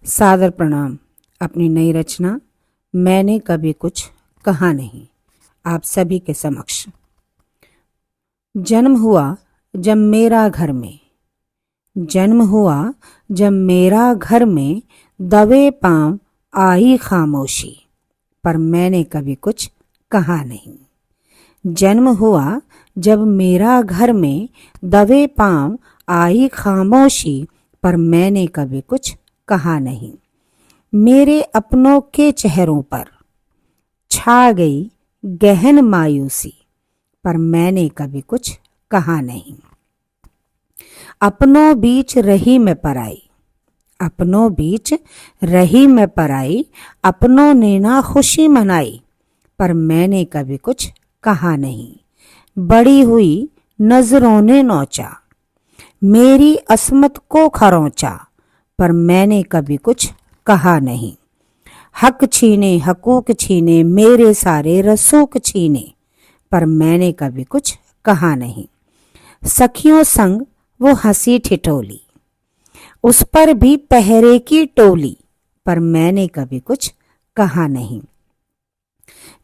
सादर प्रणाम। अपनी नई रचना मैंने कभी कुछ कहा नहीं आप सभी के समक्ष। जन्म हुआ जब मेरा घर में, जन्म हुआ जब मेरा घर में, दबे पांव आई खामोशी, पर मैंने कभी कुछ कहा नहीं। जन्म हुआ जब मेरा घर में, दबे पांव आई खामोशी, पर मैंने कभी कुछ कहा नहीं। मेरे अपनों के चेहरों पर छा गई गहन मायूसी, पर मैंने कभी कुछ कहा नहीं। अपनों बीच रही मैं पराई, अपनों बीच रही मैं पराई, अपनों ने ना खुशी मनाई, पर मैंने कभी कुछ कहा नहीं। बड़ी हुई नजरों ने नोचा, मेरी अस्मत को खरोंचा, पर मैंने कभी कुछ कहा नहीं। हक छीने हकूक छीने, मेरे सारे रसूख छीने, पर मैंने कभी कुछ कहा नहीं। सखियों संग वो हंसी ठिठोली, उस पर भी पहरे की टोली, पर मैंने कभी कुछ कहा नहीं।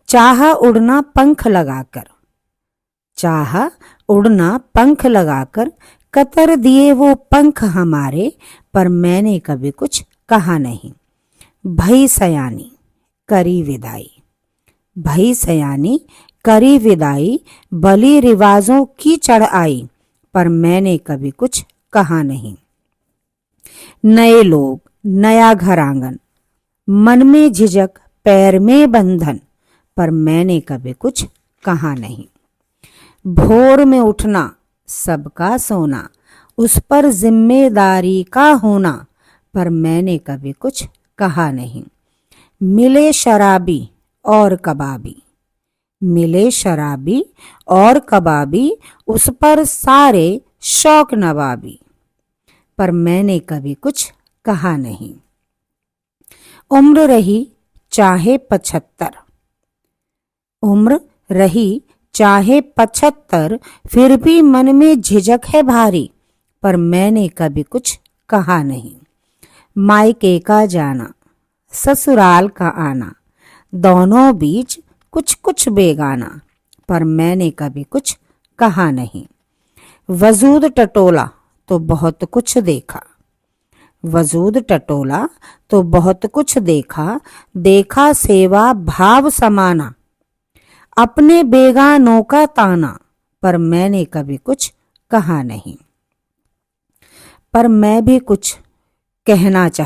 चाहा उड़ना पंख लगाकर, चाहा उड़ना पंख लगाकर, कतर दिए वो पंख हमारे, पर मैंने कभी कुछ कहा नहीं। भई सयानी करी विदाई, भई सयानी करी विदाई, बली रिवाजों की चढ़ आई, पर मैंने कभी कुछ कहा नहीं। नए लोग नया घर आंगन, मन में झिझक पैर में बंधन, पर मैंने कभी कुछ कहा नहीं। भोर में उठना सबका सोना, उस पर जिम्मेदारी का होना, पर मैंने कभी कुछ कहा नहीं। मिले शराबी और कबाबी, मिले शराबी और कबाबी, उस पर सारे शौक नवाबी, पर मैंने कभी कुछ कहा नहीं। उम्र रही चाहे 75, उम्र रही चाहे 75, फिर भी मन में झिझक है भारी, पर मैंने कभी कुछ कहा नहीं। मायके का जाना ससुराल का आना, दोनों बीच कुछ कुछ बेगाना, पर मैंने कभी कुछ कहा नहीं। वजूद टटोला तो बहुत कुछ देखा, वजूद टटोला तो बहुत कुछ देखा, देखा सेवा भाव समाना, अपने बेगानों का ताना, पर मैंने कभी कुछ कहा नहीं। पर मैं भी कुछ कहना चाहता